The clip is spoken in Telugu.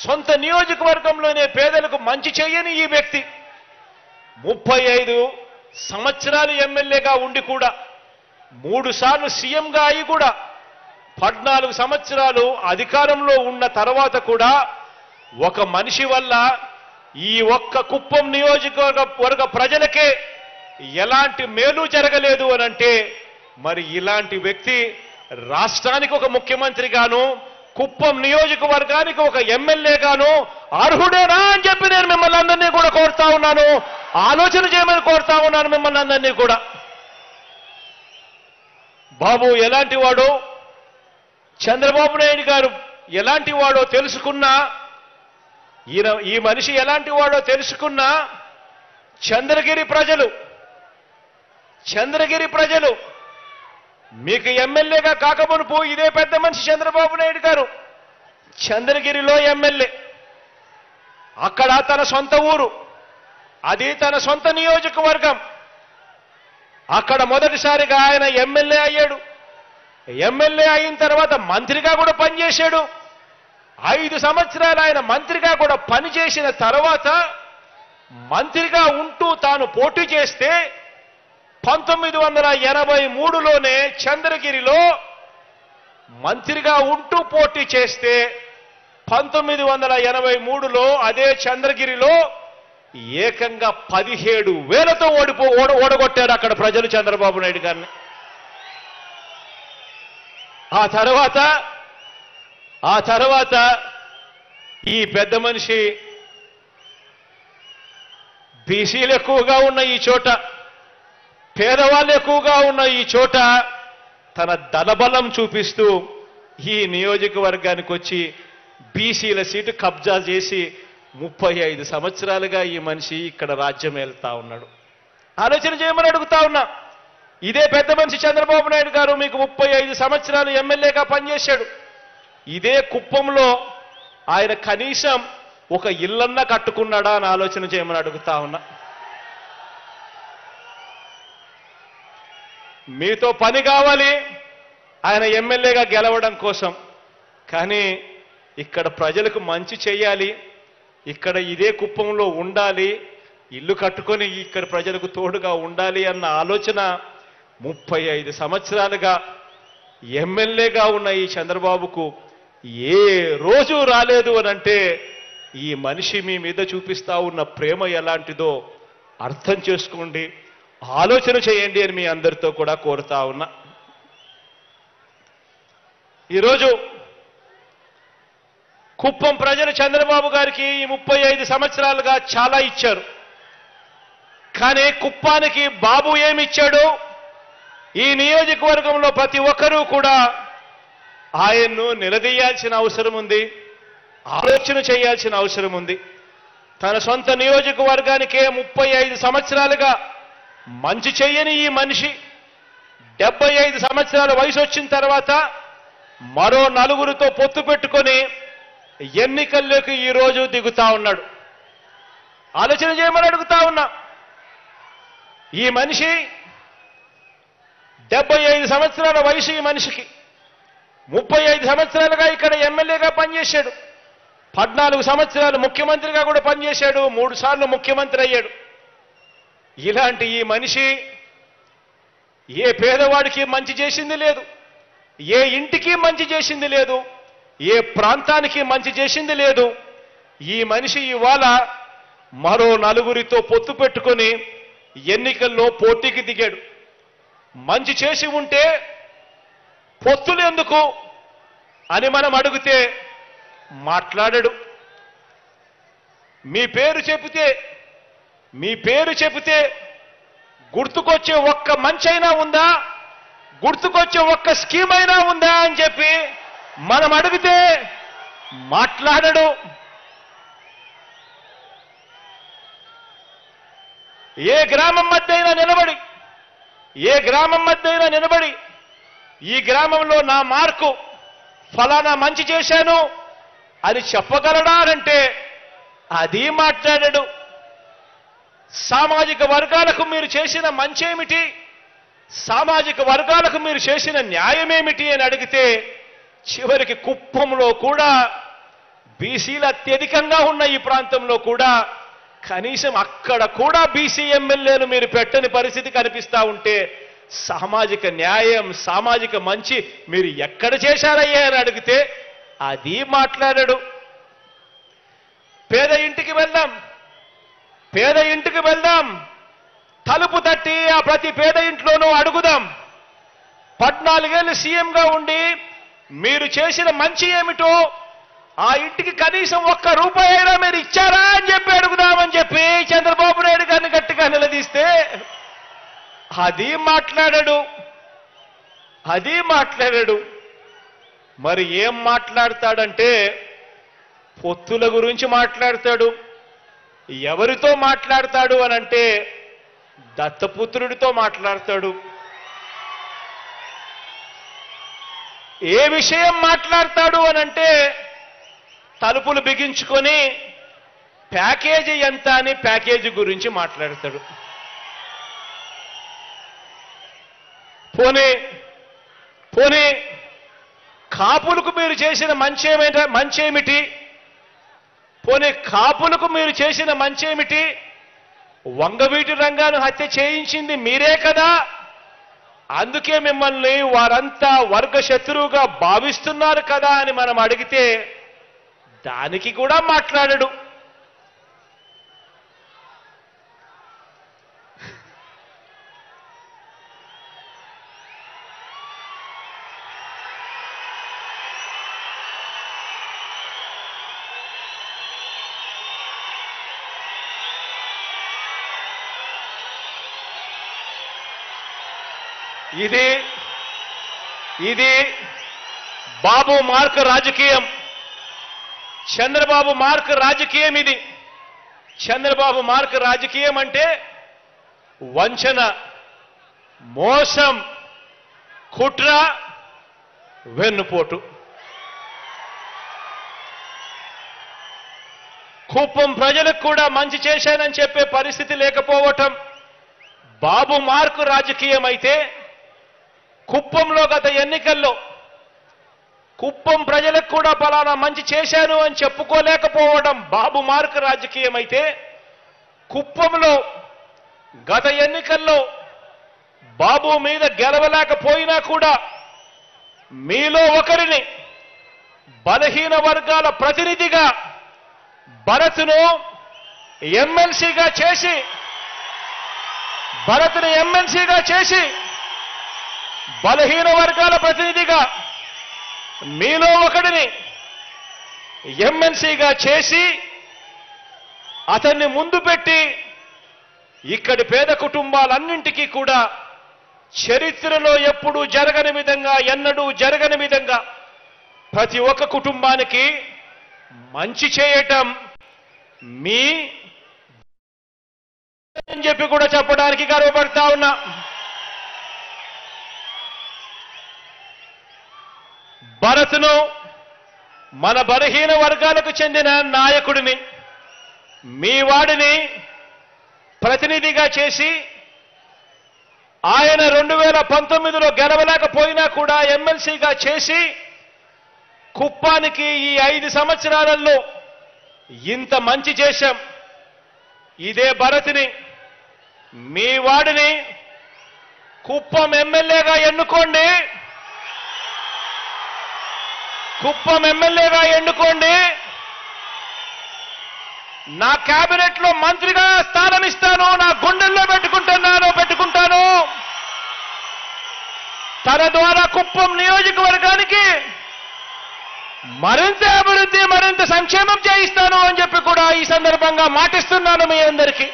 సొంత నియోజకవర్గంలోనే పేదలకు మంచి చేయని ఈ వ్యక్తి 35 సంవత్సరాలు ఎమ్మెల్యేగా ఉండి కూడా 3 సార్లు సీఎంగా అయి కూడా 14 సంవత్సరాలు అధికారంలో ఉన్న తర్వాత కూడా ఒక మనిషి వల్ల ఈ ఒక్క కుప్పం నియోజకవర్గ ప్రజలకే ఎలాంటి మేలు జరగలేదు అనంటే మరి ఇలాంటి వ్యక్తి రాష్ట్రానికి ఒక ముఖ్యమంత్రిగాను కుప్పం నియోజకవర్గానికి ఒక ఎమ్మెల్యేగాను అర్హుడేనా అని చెప్పి నేను మిమ్మల్ని అందరినీ కూడా కోరుతా ఉన్నాను. ఆలోచన చేయమని కోరుతా ఉన్నాను మిమ్మల్ని అందరినీ కూడా. బాబు ఎలాంటి వాడో, చంద్రబాబు నాయుడు గారు ఎలాంటి వాడో తెలుసుకున్నా, ఈ మనిషి ఎలాంటి వాడో తెలుసుకున్నా చంద్రగిరి ప్రజలు మీకు ఎమ్మెల్యేగా కాకమునుపు ఇదే పెద్ద మనిషి చంద్రబాబు నాయుడు గారు చంద్రగిరిలో ఎమ్మెల్యే, అక్కడ తన సొంత ఊరు, అది తన సొంత నియోజకవర్గం. అక్కడ మొదటిసారిగా ఆయన ఎమ్మెల్యే అయ్యాడు. ఎమ్మెల్యే అయిన తర్వాత మంత్రిగా కూడా పనిచేశాడు. 5 సంవత్సరాలు ఆయన మంత్రిగా కూడా పనిచేసిన తర్వాత మంత్రిగా ఉంటూ తాను పోటీ చేస్తే 1983లోనే చంద్రగిరిలో మంత్రిగా ఉంటూ పోటీ చేస్తే 1983లో అదే చంద్రగిరిలో ఏకంగా 17,000తో ఓడగొట్టారు అక్కడ ప్రజలు చంద్రబాబు నాయుడు గారిని. ఆ తర్వాత ఈ పెద్ద మనిషి బీసీలు ఎక్కువగా ఉన్న ఈ చోట, పేదవాళ్ళు ఎక్కువగా ఉన్న ఈ చోట తన దళబలం చూపిస్తూ ఈ నియోజకవర్గానికి వచ్చి బీసీల సీటు కబ్జా చేసి 35 సంవత్సరాలుగా ఈ మనిషి ఇక్కడ రాజ్యం వెళ్తా ఉన్నాడు. ఆలోచన చేయమని అడుగుతా ఉన్నా. ఇదే పెద్ద మనిషి చంద్రబాబు నాయుడు గారు మీకు 35 సంవత్సరాలు ఎమ్మెల్యేగా పనిచేశాడు. ఇదే కుప్పంలో ఆయన కనీసం ఒక ఇల్లన్నా కట్టుకున్నాడా అని ఆలోచన చేయమని అడుగుతా ఉన్నా. మీతో పని కావాలి ఆయన ఎమ్మెల్యేగా గెలవడం కోసం, కానీ ఇక్కడ ప్రజలకు మంచి చేయాలి, ఇక్కడ ఇదే కుప్పంలో ఉండాలి, ఇల్లు కట్టుకొని ఇక్కడ ప్రజలకు తోడుగా ఉండాలి అన్న ఆలోచన 35 సంవత్సరాలుగా ఎమ్మెల్యేగా ఉన్న ఈ చంద్రబాబుకు ఏ రోజు రాలేదు అనంటే ఈ మనిషి మీ మీద చూపిస్తా ఉన్న ప్రేమ ఎలాంటిదో అర్థం చేసుకోండి, ఆలోచన చేయండి అని మీ అందరితో కూడా కోరుతా ఉన్నా. ఈరోజు కుప్పం ప్రజలు చంద్రబాబు గారికి ఈ 35 సంవత్సరాలుగా చాలా ఇచ్చారు. కానీ కుప్పానికి బాబు ఏమిచ్చాడు? ఈ నియోజకవర్గంలో ప్రతి ఒక్కరూ కూడా ఆయన్ను నిలదీయాల్సిన అవసరం ఉంది, ఆలోచన చేయాల్సిన అవసరం ఉంది. తన సొంత నియోజకవర్గానికే 35 సంవత్సరాలుగా మంచి చేయని ఈ మనిషి 75 సంవత్సరాల వయసు వచ్చిన తర్వాత మరో 4తో పొత్తు పెట్టుకొని ఎన్నికల్లోకి ఈరోజు దిగుతా ఉన్నాడు. ఆలోచన చేయమని అడుగుతా ఉన్నా. ఈ మనిషి 75 సంవత్సరాల వయసు ఈ మనిషికి, 35 సంవత్సరాలుగా ఇక్కడ ఎమ్మెల్యేగా పనిచేశాడు, 14 సంవత్సరాలు ముఖ్యమంత్రిగా కూడా పనిచేశాడు, 3 సార్లు ముఖ్యమంత్రి అయ్యాడు. ఇలాంటి ఈ మనిషి ఏ పేదవాడికి మంచి చేసింది లేదు, ఏ ఇంటికి మంచి చేసింది లేదు, ఏ ప్రాంతానికి మంచి చేసింది లేదు. ఈ మనిషి ఇవాళ మరో 4తో పొత్తు పెట్టుకొని ఎన్నికల్లో పోటీకి దిగాడు. మంచి చేసి ఉంటే పొత్తులు ఎందుకు అని మనం అడిగితే మాట్లాడడు. మీ పేరు చెబితే గుర్తుకొచ్చే ఒక్క మంచి అయినా ఉందా, గుర్తుకొచ్చే ఒక్క స్కీమ్ అయినా ఉందా అని చెప్పి మనం అడిగితే మాట్లాడడు. ఏ గ్రామం మధ్య అయినా నిలబడి ఈ గ్రామంలో నా మార్కు ఫలానా మంచి చేశాను అని చెప్పగలడా అంటే అది మాట్లాడడు. సామాజిక వర్గాలకు మీరు చేసిన మంచేమిటి, సామాజిక వర్గాలకు మీరు చేసిన న్యాయమేమిటి అని అడిగితే చివరికి కుప్పంలో కూడా బీసీలు అత్యధికంగా ఉన్న ఈ ప్రాంతంలో కూడా కనీసం అక్కడ కూడా బీసీ ఎమ్మెల్యేలు మీరు పెట్టని పరిస్థితి కనిపిస్తా ఉంటే సామాజిక న్యాయం, సామాజిక మంచి మీరు ఎక్కడ చేశారయ్యా అని అడిగితే అది మాట్లాడాడు. పేద ఇంటికి వెళ్దాం, తలుపు తట్టి ఆ ప్రతి పేద ఇంట్లోనూ అడుగుదాం. 14 ఏళ్ళు సీఎంగా ఉండి మీరు చేసిన మంచి ఏమిటో, ఆ ఇంటికి కనీసం ₹1 అయినా మీరు ఇచ్చారా అని చెప్పి అడుగుదామని చెప్పి చంద్రబాబు నాయుడు గారిని గట్టిగా నిలదీస్తే అది మాట్లాడాడు. మరి ఏం మాట్లాడతాడంటే పొత్తుల గురించి మాట్లాడతాడు. ఎవరితో మాట్లాడతాడు అనంటే దత్తపుత్రుడితో మాట్లాడతాడు. ఏ విషయం మాట్లాడతాడు అనంటే తలుపులు బిగించుకొని ప్యాకేజీ ఎంత అని ప్యాకేజీ గురించి మాట్లాడతాడు. పోనీ కాపులకు మీరు చేసిన మంచేమిటి? కాపులకు మీరు చేసిన మంచేమిటి? వంగవీటి రంగాను హత్య చేయించింది మీరే కదా, అందుకే మిమ్మల్ని వారంతా వర్గ శత్రువుగా భావిస్తున్నారు కదా అని మనం అడిగితే దానికి కూడా మాట్లాడడు. ఇది బాబు మార్క్ రాజకీయం, చంద్రబాబు మార్క్ రాజకీయం. ఇది చంద్రబాబు మార్క్ రాజకీయం అంటే వంచన, మోసం, కుట్ర, వెన్నుపోటు. కుప్పం ప్రజలకు కూడా మంచి చేశానని చెప్పే పరిస్థితి లేకపోవటం బాబు మార్కు రాజకీయం అయితే, కుప్పంలో గత ఎన్నికల్లో కుప్పం ప్రజలకు కూడా పలానా మంచి చేశాను అని చెప్పుకోలేకపోవడం బాబు మార్కు రాజకీయం అయితే, కుప్పంలో గత ఎన్నికల్లో బాబు మీద గెలవలేకపోయినా కూడా మీలో ఒకరిని బలహీన వర్గాల ప్రతినిధిగా భరత్ను ఎమ్మెల్సీగా చేసి బలహీన వర్గాల ప్రతినిధిగా మీలో ఒకడిని ఎమ్మెల్సీగా చేసి అతన్ని ముందు పెట్టి ఇక్కడి పేద కుటుంబాలన్నింటికీ కూడా చరిత్రలో ఎప్పుడూ జరగని విధంగా, ఎన్నడూ జరగని విధంగా ప్రతి ఒక్క కుటుంబానికి మంచి చేయటం మీ అని చెప్పి కూడా చెప్పడానికి గర్వపడతా ఉన్నా. భరత్ను మన బలహీన వర్గాలకు చెందిన నాయకుడిని, మీ వాడిని ప్రతినిధిగా చేసి ఆయన 2019లో గెలవలేకపోయినా కూడా ఎమ్మెల్సీగా చేసి కుప్పానికి ఈ 5 సంవత్సరాలలో ఇంత మంచి చేశాం. ఇదే భరత్ని, మీ వాడిని కుప్పం ఎమ్మెల్యేగా ఎన్నుకోండి, నా కేబినెట్ లో మంత్రిగా స్థానం ఇస్తాను, నా గుండెల్లో పెట్టుకుంటాను. తన ద్వారా కుప్పం నియోజకవర్గానికి మరింత అభివృద్ధి, మరింత సంక్షేమం చేయిస్తాను అని చెప్పి కూడా ఈ సందర్భంగా మాటిస్తున్నాను మీ అందరికీ.